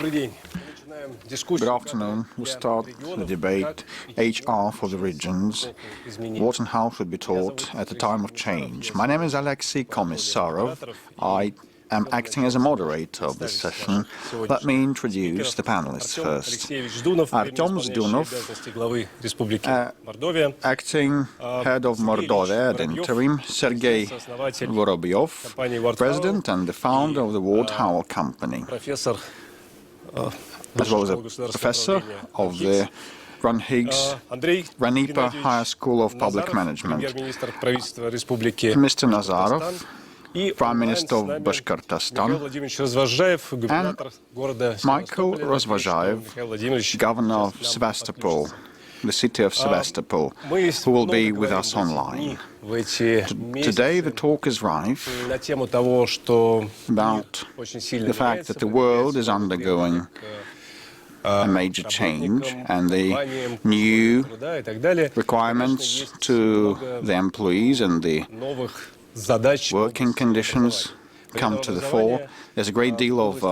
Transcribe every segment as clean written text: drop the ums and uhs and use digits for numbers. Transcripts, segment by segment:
Good afternoon. We start the debate HR for the regions, what and how should be taught at a time of change. My name is Alexey, Komissarov. I am acting as a moderator of this session. Let me introduce the panelists first. Artem Zdunov, acting head of Mordovia at interim. Sergey Vorobiev, president and the founder of the Howell company, as well as a professor of the RANEPA Higher School of Public Management. Mr. Nazarov, Prime Minister of Bashkortostan, and Mikhail Razvozhayev, Governor of Sevastopol, the city of Sevastopol, who will be with us online. Today the talk is rife about the fact that the world is undergoing a major change and the new requirements to the employees and the working conditions come to the fore. There's a great deal of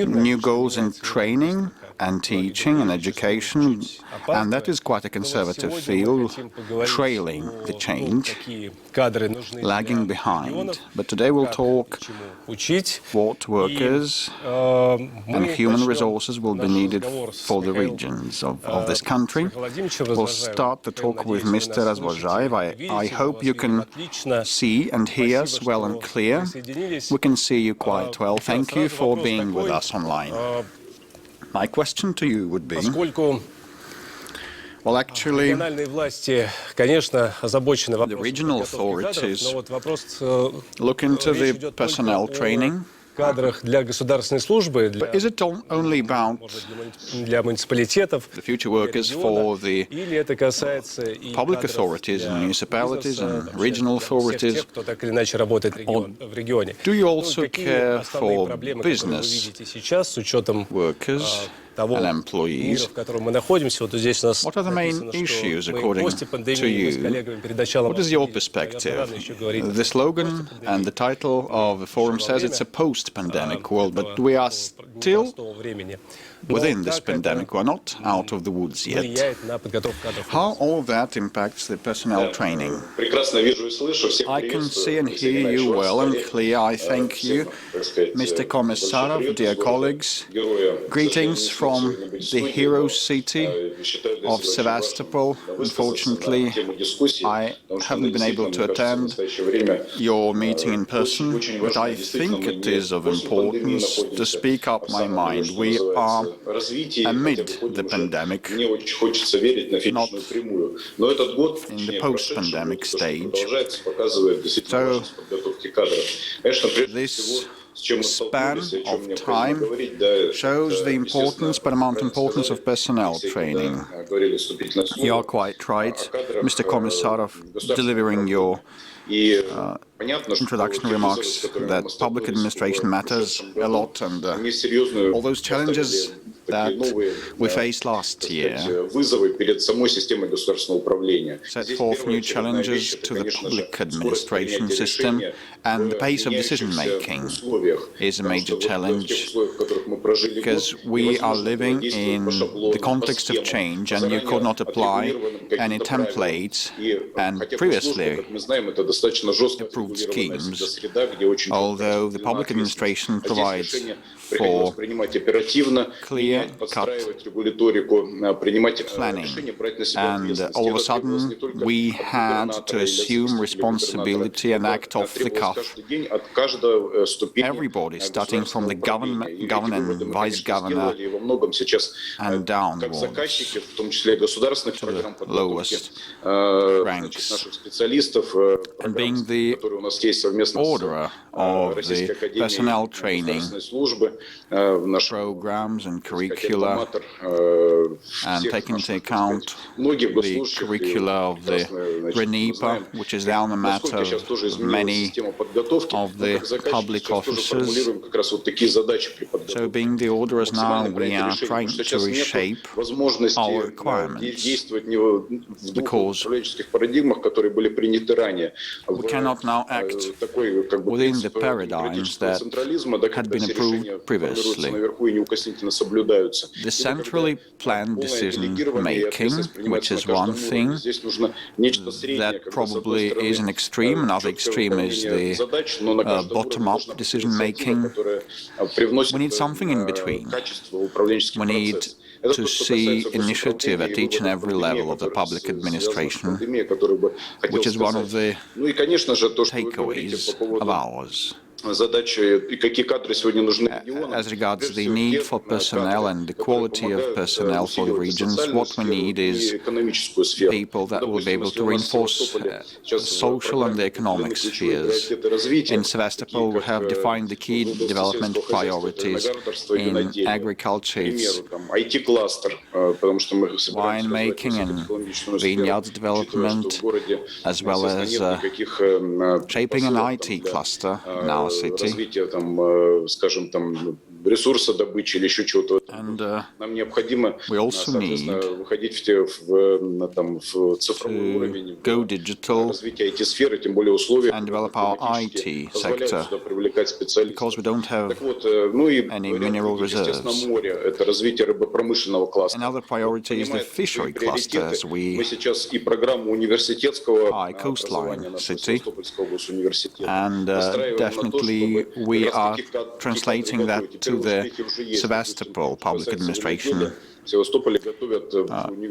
new goals in training and teaching and education, and that is quite a conservative field, trailing the change, lagging behind. But today we'll talk what workers and human resources will be needed for the regions of this country. We'll start the talk with Mr. Razvozhayev. I hope you can see and hear us well and clear. We can see you quite well. Thank you for being with us online. My question to you would be, well, actually, the regional authorities look into the personnel training. But is it only about the future workers for the public authorities and municipalities and regional authorities? Or do you also care for business workers and employees? What are the main issues according to you? What is your perspective? The slogan and the title of the forum says it's a post-pandemic world, but we are still within this pandemic. We're not out of the woods yet. How all that impacts the personnel training? I can see and hear you well and clear. I thank you, Mr. Komissarov, dear colleagues. Greetings from the hero city of Sevastopol. Unfortunately, I haven't been able to attend your meeting in person, but I think it is of importance to speak up my mind. We are amid the pandemic, not in the post-pandemic stage. So this span of time shows the importance, paramount importance of personnel training. You are quite right, Mr. Komissarov, delivering your introduction remarks that public administration matters a lot, and all those challenges that we faced last year set forth new challenges to the public administration system, and the pace of decision-making is a major challenge, because we are living in the context of change, and you could not apply any templates and previously approved schemes, although the public administration provides for clear-cut planning. And all of a sudden, we had to assume responsibility and act off the cuff. Everybody, starting from the governor and vice-governor and downwards to the lowest ranks, and being the orderer of the personnel training programs and career curricula and taking into account the curricula of the RANEPA, which is the alma mater of many of the public officers. So being the orderers now, we are trying to reshape our requirements, because we cannot now act within the paradigms that had been approved previously. The centrally planned decision-making, which is one thing, that probably is an extreme. Another extreme is the bottom-up decision-making. We need something in between. We need to see initiative at each and every level of the public administration, which is one of the takeaways of ours. As regards the need for personnel and the quality of personnel for the regions, what we need is people that will be able to reinforce social and the economic spheres. In Sevastopol, we have defined the key development priorities. In agriculture, it's winemaking and vineyards development, as well as shaping an IT cluster in our city. And we also need to go digital and develop our IT sector, because we don't have any mineral reserves. Another priority is the fishery cluster, as we are a coastline city, and definitely we are translating that to the Sevastopol public administration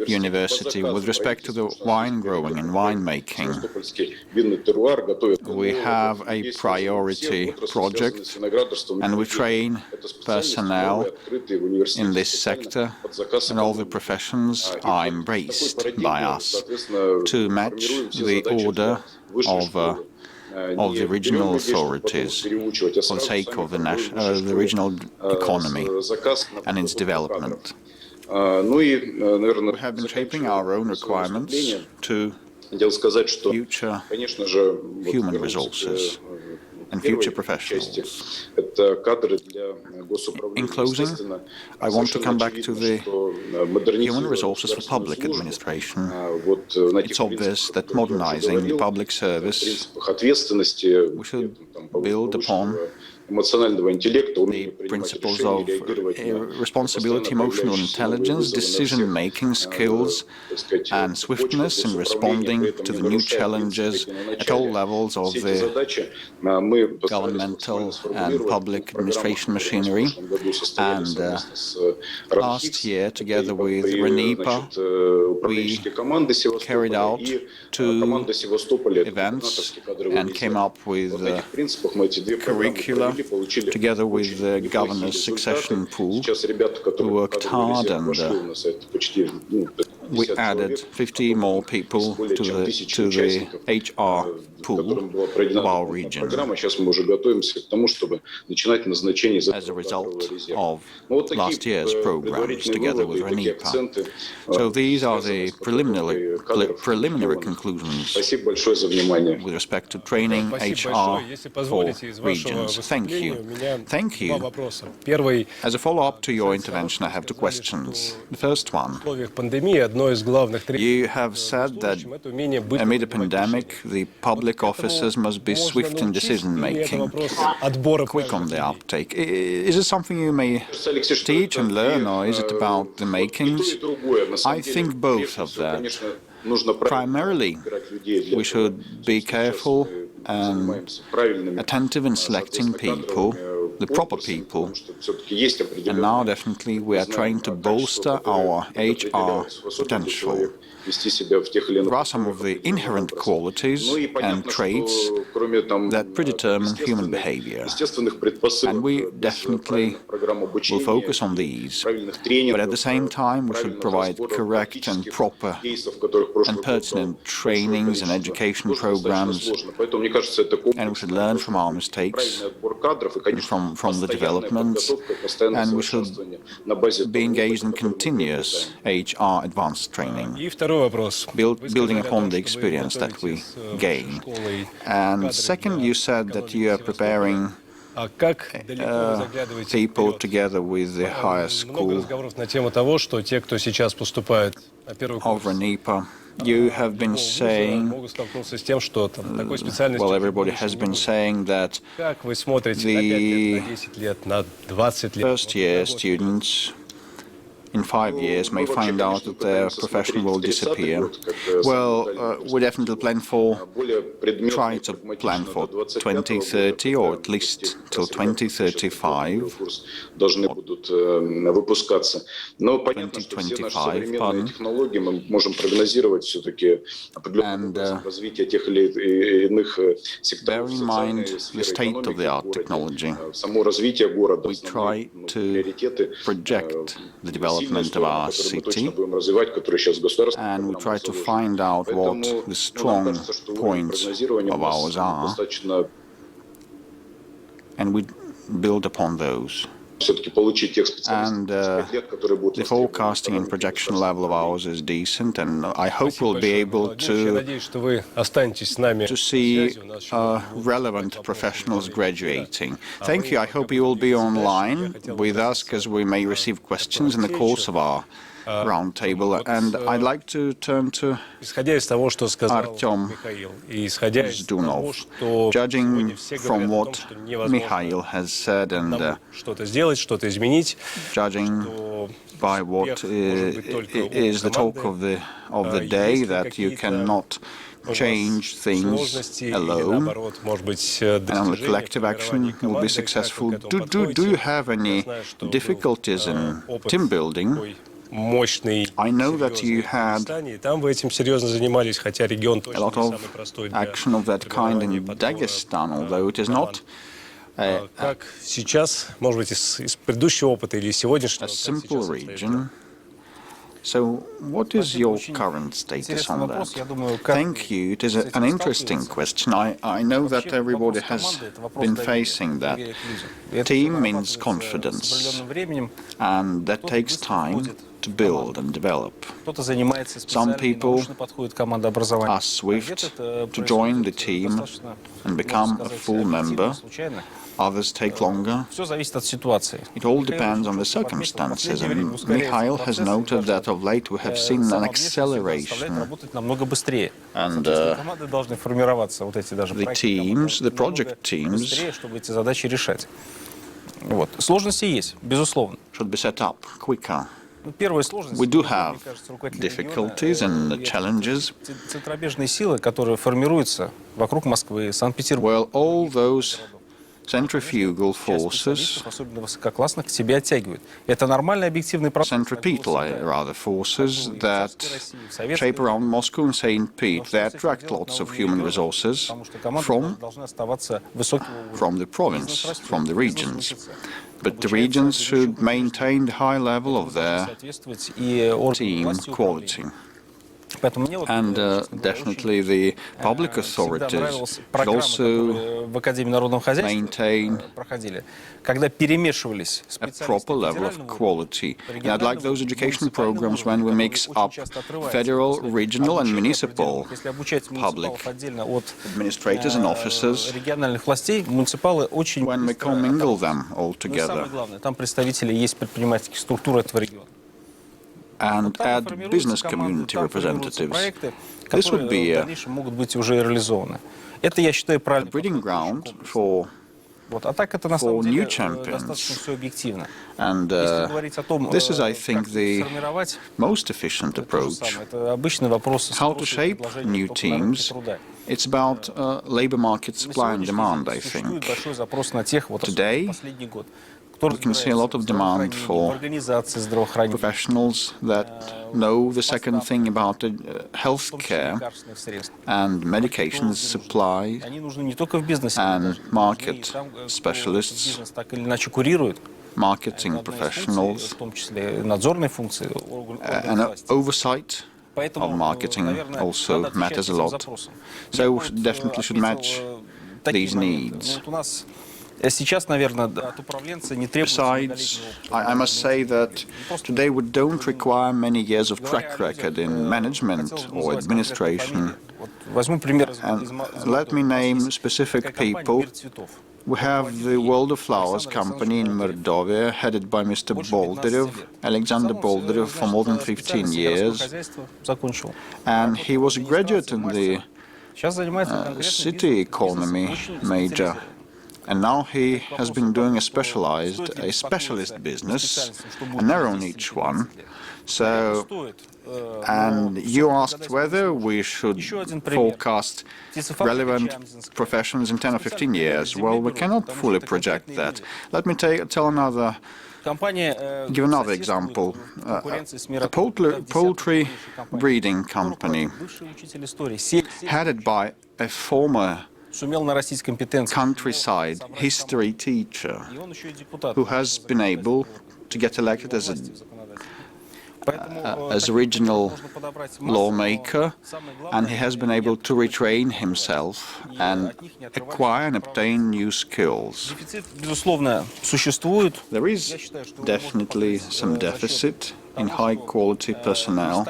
university. With respect to the wine growing and winemaking, we have a priority project, and we train personnel in this sector, and all the professions are embraced by us to match the order of the regional authorities for the sake of the regional economy and its development. We have been shaping our own requirements to future human resources and future professionals. In closing, I want to come back to the human resources for public administration. It's obvious that modernizing the public service, we should build upon the principles of responsibility, emotional intelligence, decision-making skills, and swiftness in responding to the new challenges at all levels of the governmental and public administration machinery. And last year, together with RANEPA, we carried out 2 events and came up with curricula together with the governor's succession pool, who worked hard, and we added 50 more people to the HR pool of our region as a result of last year's programs together with RANEPA. So these are the preliminary conclusions with respect to training HR for regions. Thank you. Thank you. As a follow-up to your intervention, I have 2 questions. The first one. You have said that amid a pandemic, the public officers must be swift in decision-making, quick on the uptake. Is it something you may teach and learn, or is it about the makings? I think both of that. Primarily, we should be careful and attentive in selecting people, the proper people. And now definitely we are trying to bolster our HR potential. There are some of the inherent qualities and traits that predetermine human behavior, and we definitely will focus on these. But at the same time, we should provide correct and proper and pertinent trainings and education programs, and we should learn from our mistakes and from from the developments, and we should be engaged in continuous HR advanced training, building upon the experience that we gain. And second, you said that you are preparing people together with the higher school of RANEPA. You have been saying, well, everybody has been saying that the first-year students in 5 years may find out that their profession will disappear. Well, we definitely try to plan for 2030 or at least till 2035. 2025, pardon. And bear in mind the state-of-the-art technology. We try to project the development of our city, and we try to find out what the strong points of ours are, and we build upon those. And the forecasting and projection level of ours is decent, and I hope we'll be able to see relevant professionals graduating. Thank you. I hope you will be online with us, because we may receive questions in the course of our roundtable. And I'd like to turn to Artem Zdunov. Judging from what Mikhail has said and judging by what is the talk of the day, that you cannot change things alone, and only collective action will be successful. Do you have any difficulties in team building? I know that you had a lot of action of that kind in Dagestan, although it is not a simple region. So what is your current status on that? Thank you. It is an interesting question. I know that everybody has been facing that. Team means confidence, and that takes time to build and develop. Some people are swift to join the team and become a full member. Others take longer. It all depends on the circumstances, and Mikhail has noted that of late we have seen an acceleration. And the teams, the project teams, should be set up quicker. We do have difficulties and challenges. Well, all those centrifugal forces, centripetal rather forces that shape around Moscow and St. Pete, they attract lots of human resources from the province, from the regions. But the regions should maintain the high level of their team quality. And definitely the public authorities should also maintain a proper level of quality. And I'd like those education programs when we mix up federal, regional and municipal public administrators and officers, when we commingle them all together and add business community representatives. This would be a breeding ground for new champions. And this is, I think, the most efficient approach. How to shape new teams? It's about labor market supply and demand, I think. Today, we can see a lot of demand for professionals that know the second thing about health care and medications supply and market specialists, marketing professionals, and oversight of marketing also matters a lot. So we definitely should match these needs. Besides, I must say that today we don't require many years of track record in management or administration. And let me name specific people. We have the World of Flowers company in Mordovia, headed by Mr. Boldarev, Alexander Boldarev, for more than 15 years. And he was a graduate in the city economy major. And now he has been doing a specialist business, a narrow niche one. So, and you asked whether we should forecast relevant professions in 10 or 15 years. Well, we cannot fully project that. Let me give another example. A poultry breeding company headed by a former countryside history teacher who has been able to get elected as a regional lawmaker, and he has been able to retrain himself and acquire and obtain new skills. There is definitely some deficit in high-quality personnel.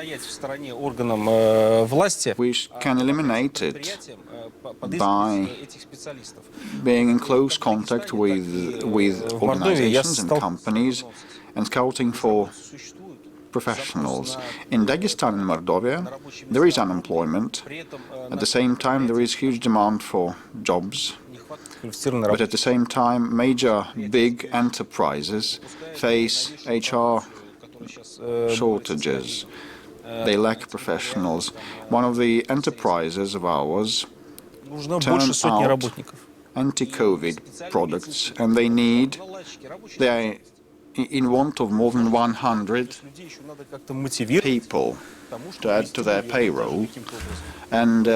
We can eliminate it by being in close contact with organizations and companies and scouting for professionals. In Dagestan and Mordovia, there is unemployment. At the same time, there is huge demand for jobs. But at the same time, major big enterprises face HR shortages. They lack professionals. One of the enterprises of ours turns out anti-COVID products, and they are in want of more than 100 people to add to their payroll, and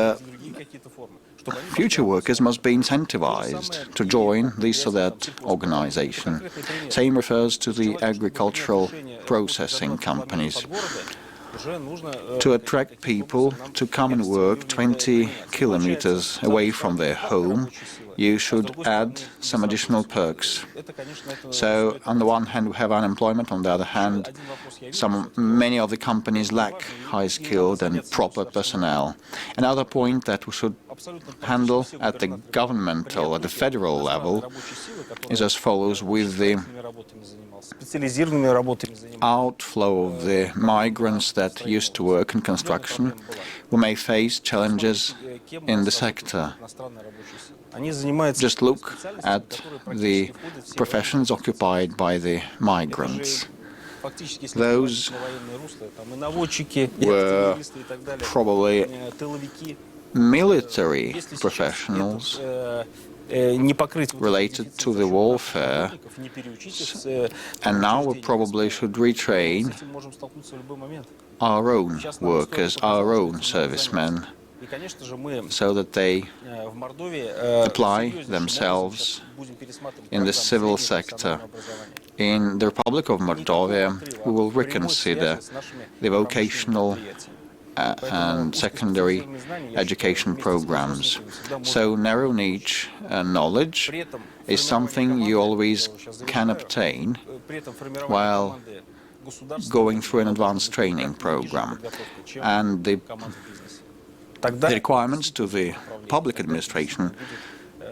future workers must be incentivized to join this or that organization. Same refers to the agricultural processing companies. To attract people to come and work 20 kilometers away from their home, you should add some additional perks. So, on the one hand, we have unemployment. On the other hand, many of the companies lack high-skilled and proper personnel. Another point that we should handle at the governmental, at the federal level, is as follows: with the outflow of the migrants that used to work in construction, we may face challenges in the sector. Just look at the professions occupied by the migrants. Those were probably military professionals related to the warfare, and now we probably should retrain our own workers, our own servicemen, so that they apply themselves in the civil sector. In the Republic of Mordovia, we will reconsider the vocational and secondary education programs. So narrow niche knowledge is something you always can obtain while going through an advanced training program. And the requirements to the public administration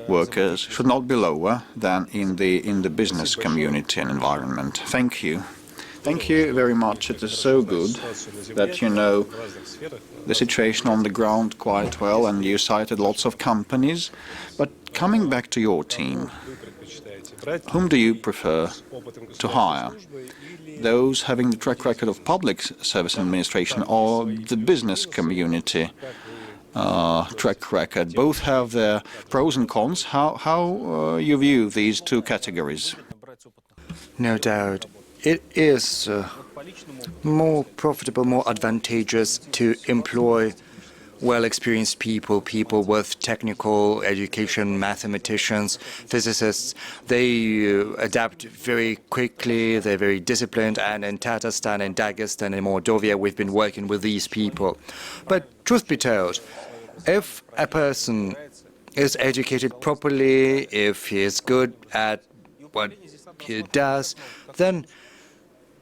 workers should not be lower than in the business community and environment. Thank you. Thank you very much. It is so good that you know the situation on the ground quite well, and you cited lots of companies. But coming back to your team, whom do you prefer to hire? Those having the track record of public service administration or the business community track record? Both have their pros and cons. How you view these two categories? No doubt. It is more profitable, more advantageous to employ well-experienced people, people with technical education, mathematicians, physicists. They adapt very quickly, they're very disciplined, and in Tatarstan, in Dagestan, in Mordovia, we've been working with these people. But truth be told, if a person is educated properly, if he is good at what he does, then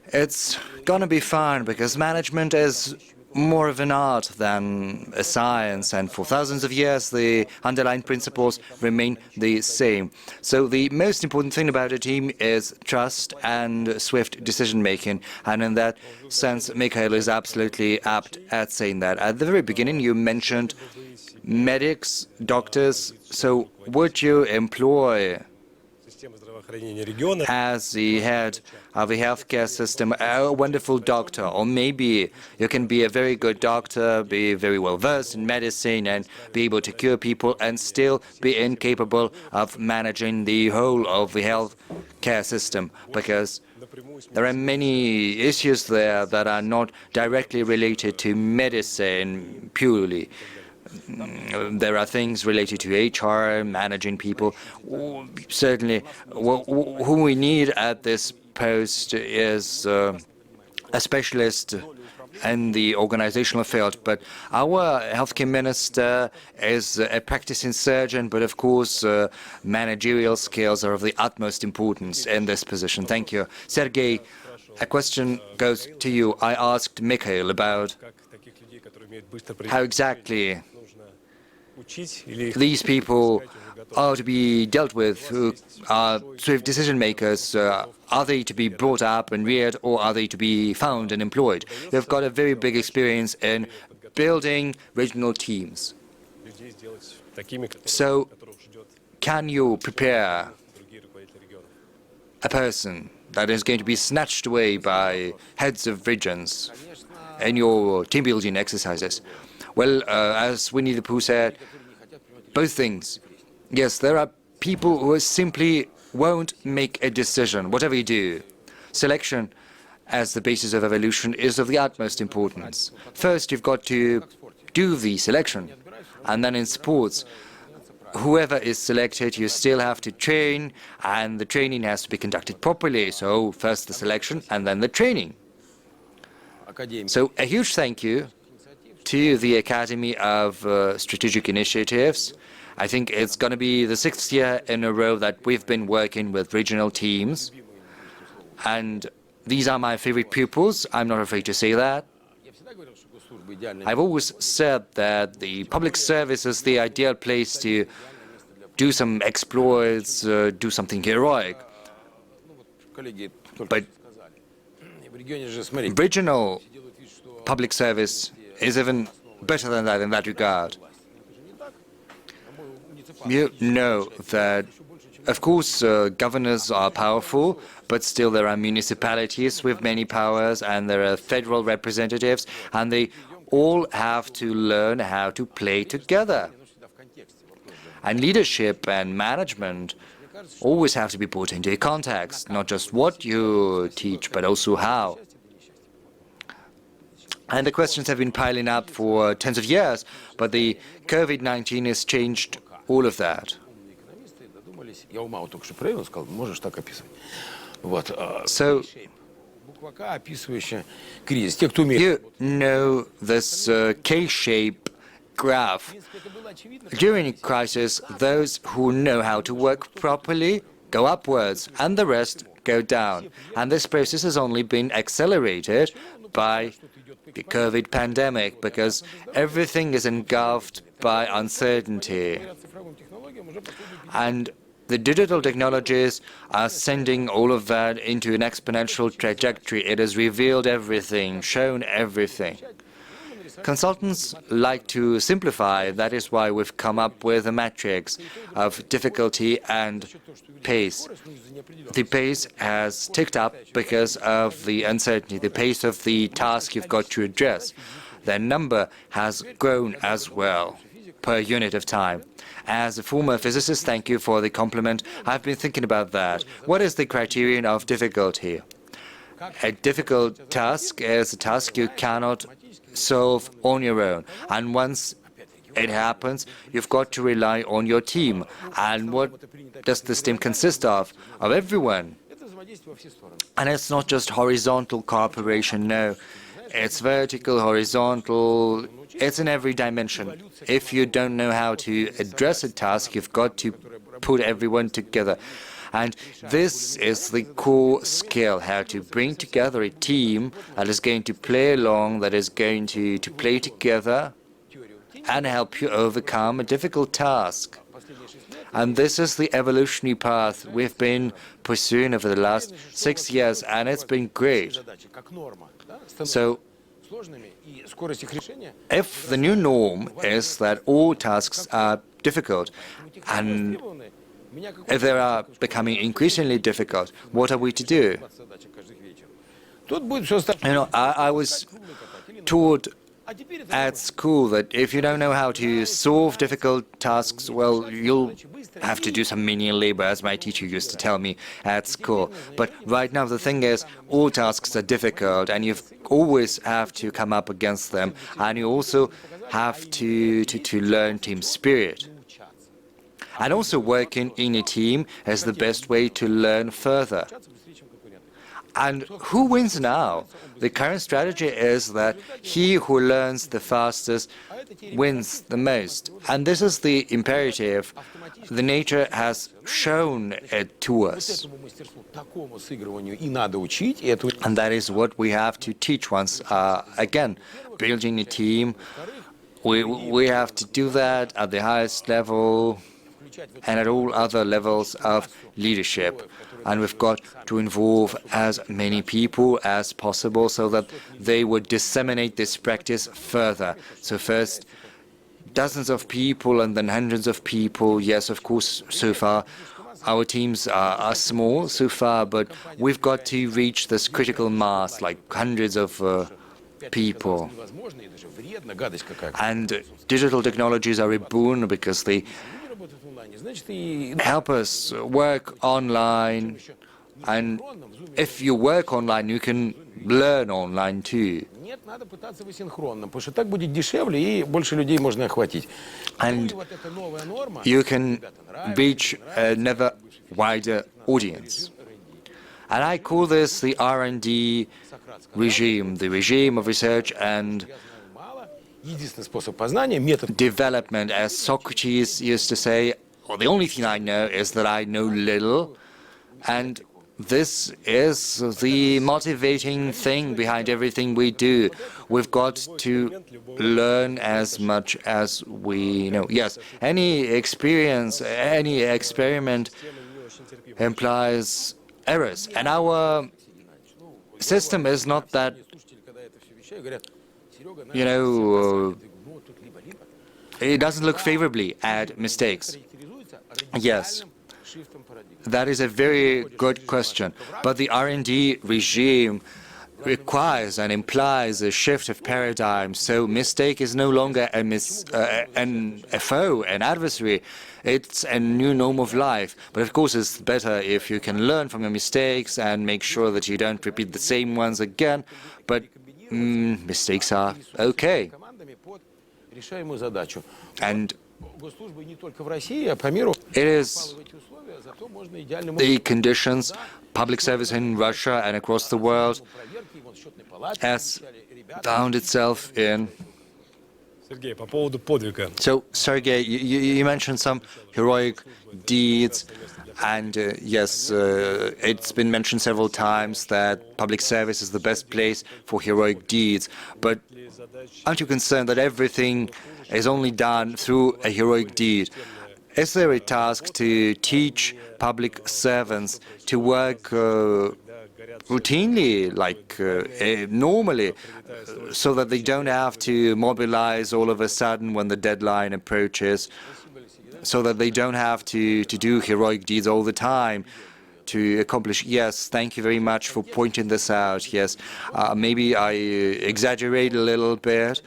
it's gonna be fine, because management is more of an art than a science, and for thousands of years the underlying principles remain the same. So the most important thing about a team is trust and swift decision-making, and in that sense Mikhail is absolutely apt at saying that. At the very beginning you mentioned medics, doctors, so would you employ as the head of a healthcare system a wonderful doctor? Or maybe you can be a very good doctor, be very well versed in medicine and be able to cure people and still be incapable of managing the whole of the healthcare system, because there are many issues there that are not directly related to medicine purely. There are things related to HR, managing people. Certainly, who we need at this post is a specialist in the organizational field. But our healthcare minister is a practicing surgeon, but of course managerial skills are of the utmost importance in this position. Thank you. Sergey, a question goes to you. I asked Mikhail about how exactly these people are to be dealt with, who are swift decision makers. Are they to be brought up and reared, or are they to be found and employed? You've got a very big experience in building regional teams. So can you prepare a person that is going to be snatched away by heads of regions in your team building exercises? Well, as Winnie the Pooh said, both things. Yes, there are people who simply won't make a decision, whatever you do. Selection as the basis of evolution is of the utmost importance. First, you've got to do the selection. And then in sports, whoever is selected, you still have to train, and the training has to be conducted properly. So first the selection and then the training. So a huge thank you to the Academy of Strategic Initiatives. I think it's going to be the 6th year in a row that we've been working with regional teams. And these are my favorite pupils. I'm not afraid to say that. I've always said that the public service is the ideal place to do some exploits, do something heroic. But regional public service is even better than that in that regard. You know that, of course, governors are powerful, but still there are municipalities with many powers, and there are federal representatives, and they all have to learn how to play together. And leadership and management always have to be put into a context, not just what you teach, but also how. And the questions have been piling up for tens of years, but the COVID-19 has changed all of that. So, you know this K-shape graph. During a crisis, those who know how to work properly go upwards, and the rest go down. And this process has only been accelerated by the COVID pandemic, because everything is engulfed by uncertainty. And the digital technologies are sending all of that into an exponential trajectory. It has revealed everything, shown everything. Consultants like to simplify. That is why we've come up with a matrix of difficulty and pace. The pace has ticked up because of the uncertainty, the pace of the task you've got to address. Their number has grown as well per unit of time. As a former physicist, thank you for the compliment. I've been thinking about that. What is the criterion of difficulty? A difficult task is a task you cannot solve on your own. And once it happens, you've got to rely on your team. And what does this team consist of? Of everyone. And it's not just horizontal cooperation, no. it's vertical, horizontal, it's in every dimension. If you don't know how to address a task, you've got to put everyone together. And this is the core skill, how to bring together a team that is going to play along, that is going to play together and help you overcome a difficult task. And this is the evolutionary path we've been pursuing over the last 6 years, and it's been great. So, if the new norm is that all tasks are difficult, and if they are becoming increasingly difficult, what are we to do? I was taught at school that if you don't know how to solve difficult tasks, well, you'll have to do some menial labor, as my teacher used to tell me at school. But right now the thing is, all tasks are difficult, and you always have to come up against them, and you also have to learn team spirit. And also working in a team is the best way to learn further. And who wins now? The current strategy is that he who learns the fastest wins the most. And this is the imperative. The nature has shown it to us. And that is what we have to teach once again. Building a team, we have to do that at the highest level and at all other levels of leadership. And we've got to involve as many people as possible so that they would disseminate this practice further. So first, dozens of people and then hundreds of people. Yes, of course, so far our teams are small so far, but we've got to reach this critical mass, like hundreds of people. And digital technologies are a boon because they help us work online, and if you work online, you can learn online too. And you can reach a never wider audience. And I call this the R&D regime, the regime of research and development. As Socrates used to say, well, the only thing I know is that I know little, and this is the motivating thing behind everything we do. We've got to learn as much as we know. Yes, any experience, any experiment implies errors, and our system is not that, it doesn't look favorably at mistakes. Yes, that is a very good question. But the R&D regime requires and implies a shift of paradigm. So mistake is no longer a foe, an adversary. It's a new norm of life. But of course, it's better if you can learn from your mistakes and make sure that you don't repeat the same ones again. But mistakes are okay. And it is the conditions, public service in Russia and across the world has found itself in. So, Sergey, you mentioned some heroic deeds, and yes, it's been mentioned several times that public service is the best place for heroic deeds. But aren't you concerned that everything is only done through a heroic deed? Is there a task to teach public servants to work routinely, like normally, so that they don't have to mobilize all of a sudden when the deadline approaches, so that they don't have to do heroic deeds all the time to accomplish? Yes, thank you very much for pointing this out. Yes, maybe I exaggerate a little bit.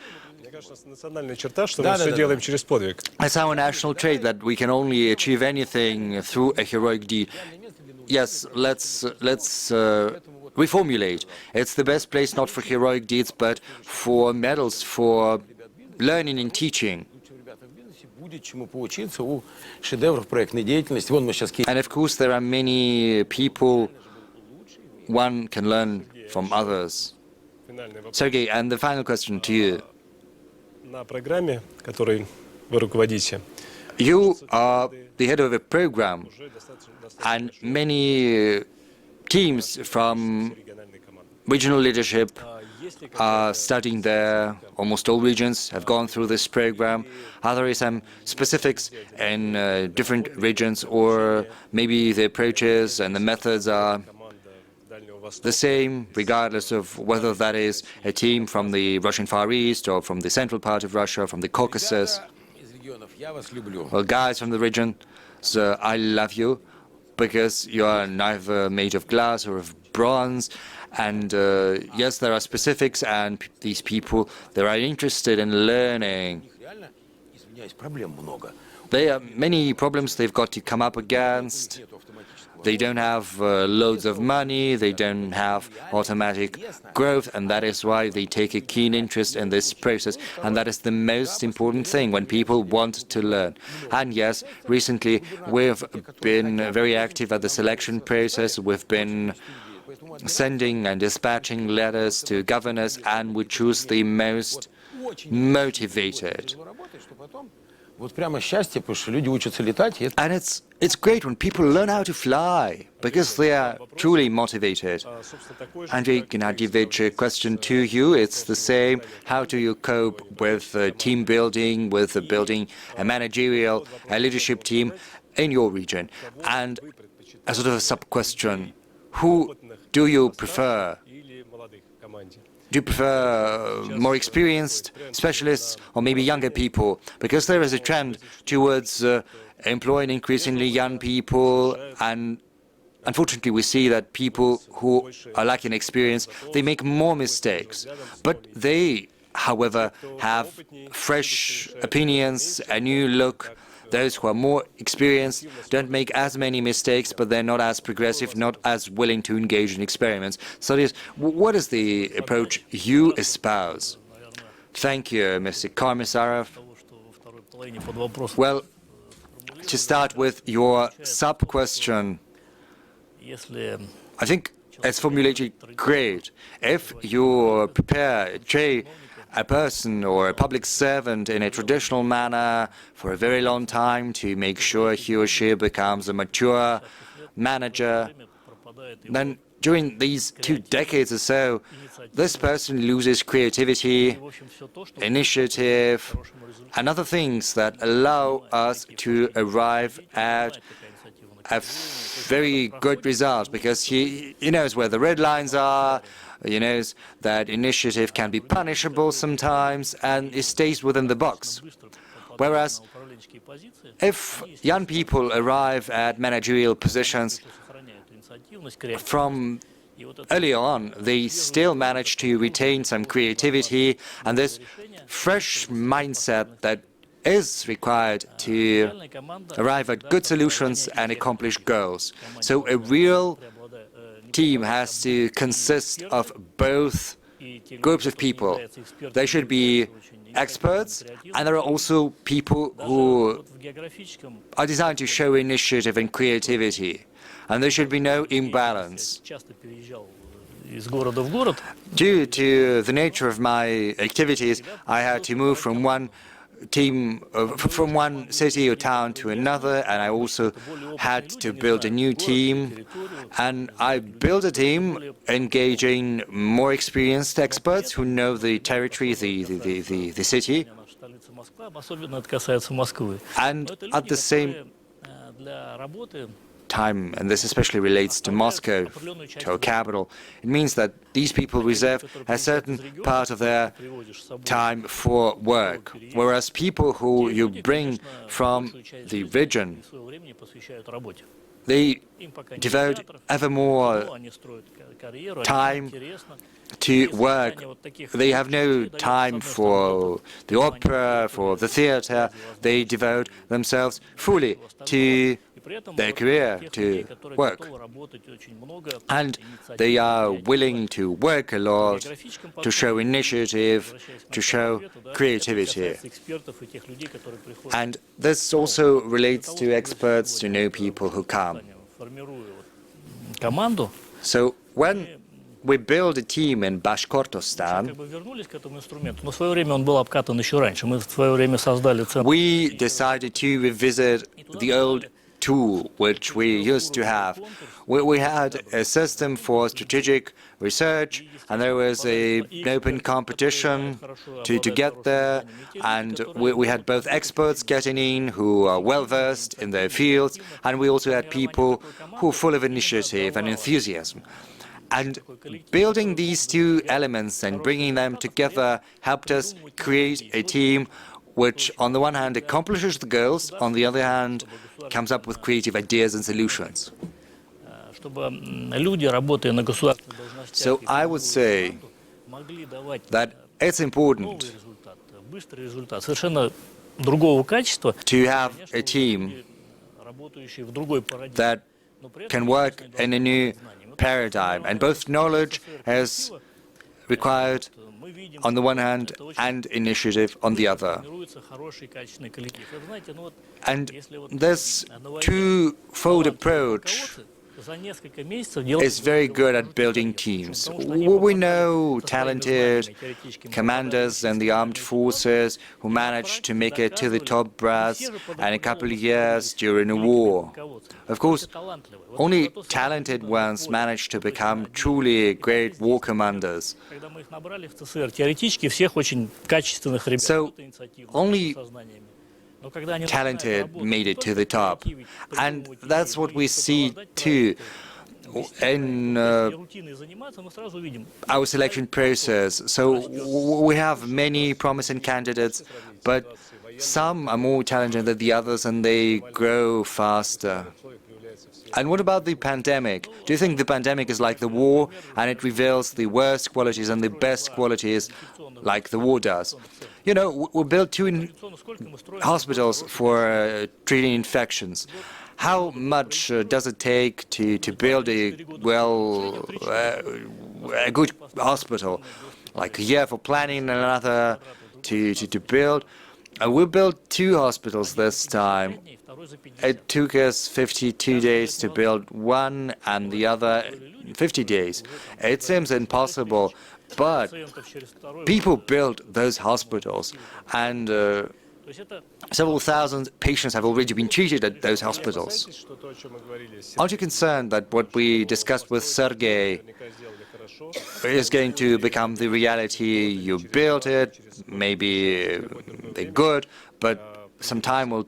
It's our national trait that we can only achieve anything through a heroic deed. Yes, let's reformulate. It's the best place not for heroic deeds, but for medals, for learning and teaching. And of course, there are many people one can learn from others. Sergey, and the final question to you. You are the head of a program, and many teams from regional leadership are studying there. Almost all regions have gone through this program. Are there some specifics in different regions, or maybe the approaches and the methods are the same, regardless of whether that is a team from the Russian Far East or from the central part of Russia, from the Caucasus? Well, guys from the region, so I love you, because you are neither made of glass or of bronze. And yes, there are specifics, and these people, they are interested in learning. There are many problems they've got to come up against. They don't have loads of money, they don't have automatic growth, and that is why they take a keen interest in this process. And that is the most important thing, when people want to learn. And yes, recently we've been very active at the selection process. We've been sending and dispatching letters to governors, and we choose the most motivated. And it's great when people learn how to fly, because they are truly motivated. Andrei Gennadievich, a question to you. It's the same. How do you cope with team building, with building a managerial, a leadership team in your region? And a sort of a sub-question, who do you prefer? Do you prefer more experienced specialists or maybe younger people? Because there is a trend towards employing increasingly young people, and unfortunately we see that people who are lacking experience, they make more mistakes. But they, however, have fresh opinions, a new look. Those who are more experienced don't make as many mistakes, but they're not as progressive, not as willing to engage in experiments. So what is the approach you espouse? Thank you, Mr. Komissarov. Well, to start with your sub-question, I think it's formulated great. If you prepare a person or a public servant in a traditional manner for a very long time to make sure he or she becomes a mature manager, then during these 2 decades or so, this person loses creativity, initiative, and other things that allow us to arrive at a very good result, because he knows where the red lines are. He knows that initiative can be punishable sometimes, and it stays within the box. Whereas, if young people arrive at managerial positions from early on, they still manage to retain some creativity and this fresh mindset that is required to arrive at good solutions and accomplish goals. So a real team has to consist of both groups of people. They should be experts, and there are also people who are designed to show initiative and creativity, and there should be no imbalance. Due to the nature of my activities, I had to move from one from one city or town to another, and I also had to build a new team. And I built a team engaging more experienced experts who know the territory, the city. And at the same time, and this especially relates to Moscow, to our capital, it means that these people reserve a certain part of their time for work, whereas people who you bring from the region, they devote ever more time to work. They have no time for the opera, for the theater. They devote themselves fully to their career, to work. And they are willing to work a lot, to show initiative, to show creativity. And this also relates to experts, to new people who come. So when we built a team in Bashkortostan. We decided to revisit the old tool which we used to have. We had a system for strategic research, and there was an open competition to get there, and we had both experts getting in who are well-versed in their fields, and we also had people who were full of initiative and enthusiasm. And building these two elements and bringing them together helped us create a team which, on the one hand, accomplishes the goals, on the other hand, comes up with creative ideas and solutions. So I would say that it's important to have a team that can work in a new paradigm, and both knowledge is required on the one hand and initiative on the other. And this two-fold approach is very good at building teams. We know talented commanders in the armed forces who managed to make it to the top brass in a couple of years during a war. Of course, only talented ones managed to become truly great war commanders. So only talented made it to the top, and that's what we see too in our selection process. So we have many promising candidates, but some are more talented than the others, and they grow faster. And what about the pandemic? Do you think the pandemic is like the war, and it reveals the worst qualities and the best qualities like the war does? You know, we built 2 hospitals for treating infections. How much does it take to build a good hospital? Like a year for planning and another to build. We built 2 hospitals this time. It took us 52 days to build one, and the other 50 days. It seems impossible, but people built those hospitals, and several thousand patients have already been treated at those hospitals. Aren't you concerned that what we discussed with Sergey is going to become the reality? You built it, maybe they're good, but some time will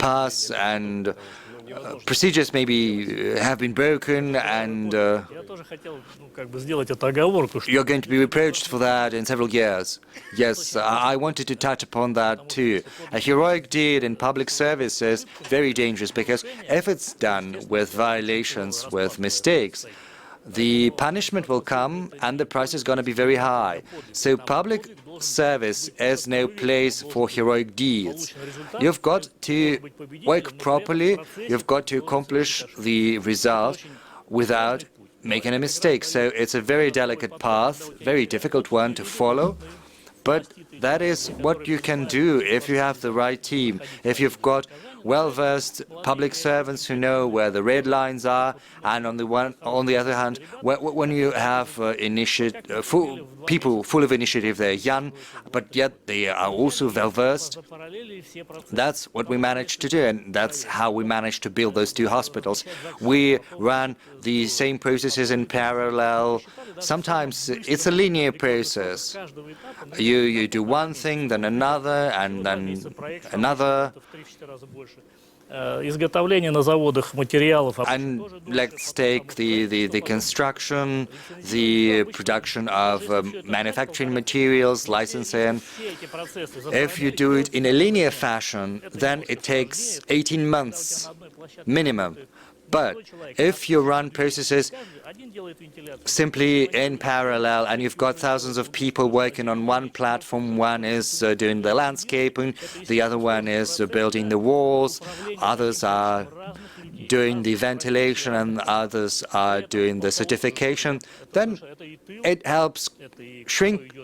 pass, and procedures maybe have been broken, and you're going to be reproached for that in several years. Yes, I wanted to touch upon that too. A heroic deed in public service is very dangerous, because if it's done with violations, with mistakes, the punishment will come and the price is going to be very high. So public service is no place for heroic deeds. You've got to work properly, you've got to accomplish the result without making a mistake. So it's a very delicate path, very difficult one to follow, but that is what you can do if you have the right team, if you've got well-versed public servants who know where the red lines are, and on the other hand, when you have people full of initiative, they're young, but yet they are also well-versed. That's what we managed to do, and that's how we managed to build those 2 hospitals. We ran the same processes in parallel. Sometimes it's a linear process. You do one thing, then another, and then another. And let's take the construction, the production of manufacturing materials, licensing. If you do it in a linear fashion, then it takes 18 months minimum. But if you run processes simply in parallel, and you've got thousands of people working on one platform, one is doing the landscaping, the other one is building the walls, others are doing the ventilation, and others are doing the certification, then it helps shrink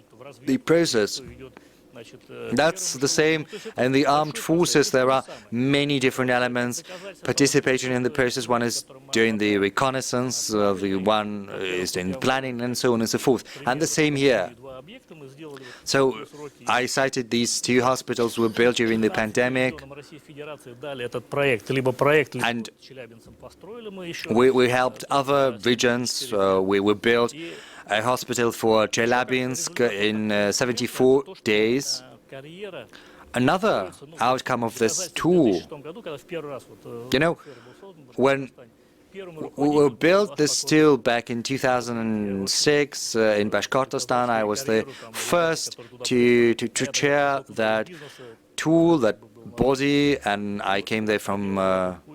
the process. That's the same in the armed forces. There are many different elements participating in the process. One is doing the reconnaissance, the one is doing planning, and so on and so forth. And the same here. So I cited these two hospitals were built during the pandemic, and we helped other regions. We built a hospital for Chelyabinsk in 74 days. Another outcome of this tool, you know, when we were built this tool back in 2006 in Bashkortostan, I was the first to chair that tool, that body, and I came there from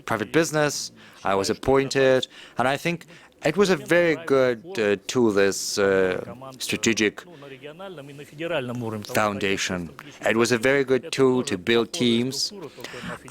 private business. I was appointed, and I think it was a very good tool, this strategic foundation. It was a very good tool to build teams.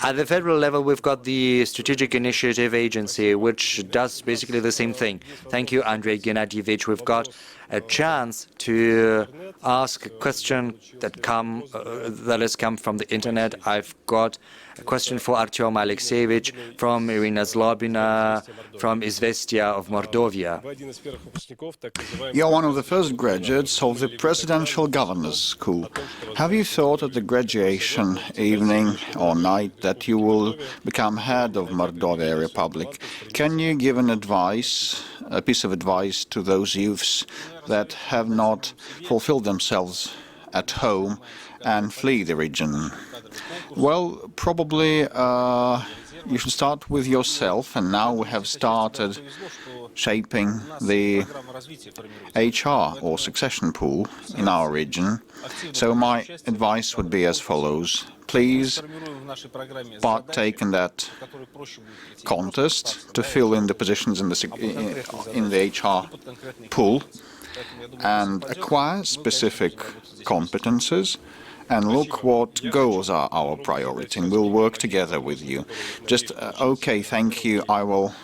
At the federal level, we've got the Strategic Initiative Agency, which does basically the same thing. Thank you, Andrei Gennadievich. We've got a chance to ask a question that has come from the internet. I've got a question for Artem Alexeyevich from Irina Zlobina from Izvestia of Mordovia. You're one of the first graduates of the Presidential Governors School. Have you thought at the graduation evening or night that you will become head of Mordovia Republic? Can you give an advice, a piece of advice to those youths that have not fulfilled themselves at home and flee the region? Well, probably you should start with yourself, and now we have started shaping the HR or succession pool in our region. So my advice would be as follows. Please partake in that contest to fill in the positions in the HR pool and acquire specific competences, and look what goals are our priority, and we'll work together with you. Just, okay, thank you. I will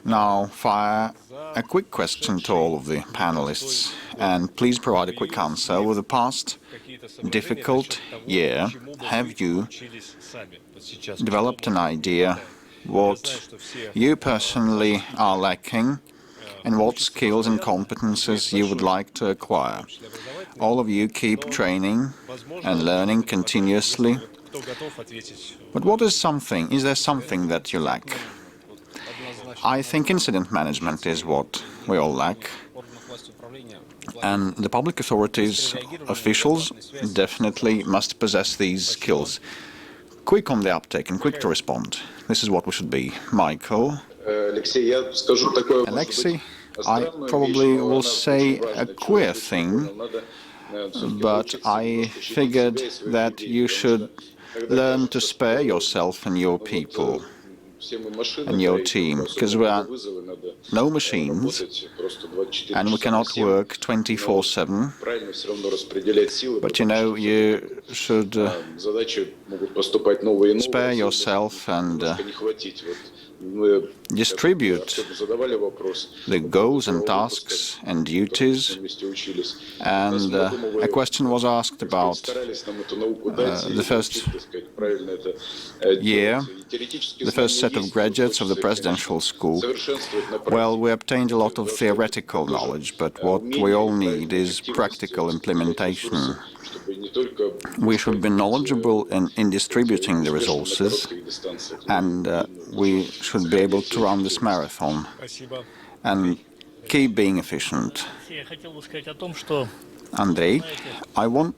now fire a quick question to all of the panelists, and please provide a quick answer. Over the past difficult year, have you developed an idea what you personally are lacking and what skills and competences you would like to acquire? All of you keep training and learning continuously. But what is there something that you lack? I think incident management is what we all lack. And the public authorities, officials, definitely must possess these skills. Quick on the uptake and quick to respond. This is what we should be. Mikhail. Alexey, I probably will say a queer thing, but I figured that you should learn to spare yourself and your people and your team, because we are no machines and we cannot work 24/7. But you know, you should spare yourself and distribute the goals and tasks and duties. And a question was asked about the first year, the first set of graduates of the presidential school. Well, we obtained a lot of theoretical knowledge, but what we all need is practical implementation. We should be knowledgeable in distributing the resources, and we should be able to run this marathon and keep being efficient. Andrei, I want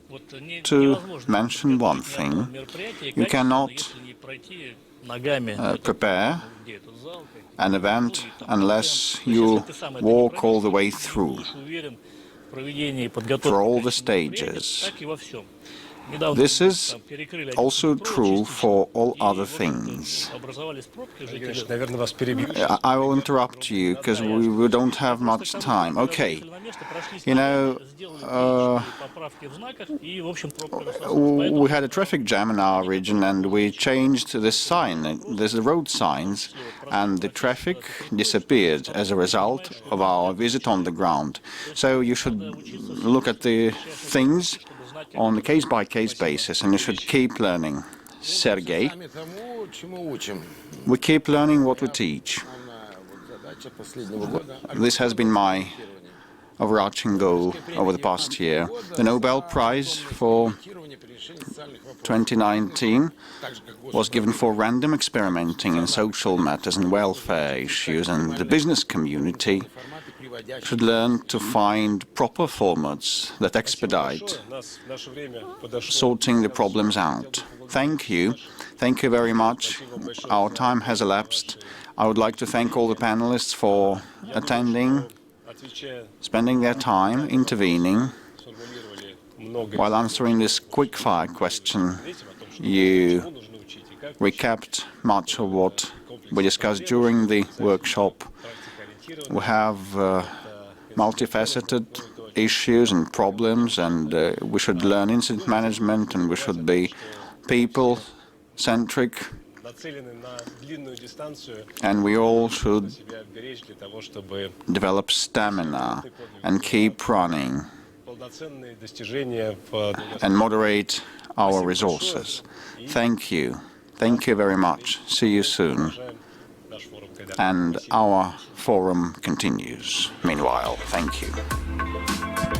to mention one thing. You cannot prepare an event unless you walk all the way through, for all the stages. This is also true for all other things. I will interrupt you because we don't have much time. Okay, you know, we had a traffic jam in our region and we changed the sign. There's the road signs, and the traffic disappeared as a result of our visit on the ground. So you should look at the things on a case-by-case basis, and you should keep learning. Sergey, we keep learning what we teach. This has been my overarching goal over the past year. The Nobel Prize for 2019 was given for random experimenting in social matters and welfare issues, and the business community should learn to find proper formats that expedite sorting the problems out. Thank you. Thank you very much. Our time has elapsed. I would like to thank all the panelists for attending, spending their time intervening. While answering this quick-fire question, you recapped much of what we discussed during the workshop. We have multifaceted issues and problems, and we should learn incident management, and we should be people-centric, and we all should develop stamina and keep running and moderate our resources. Thank you. Thank you very much. See you soon. And our forum continues. Meanwhile, thank you.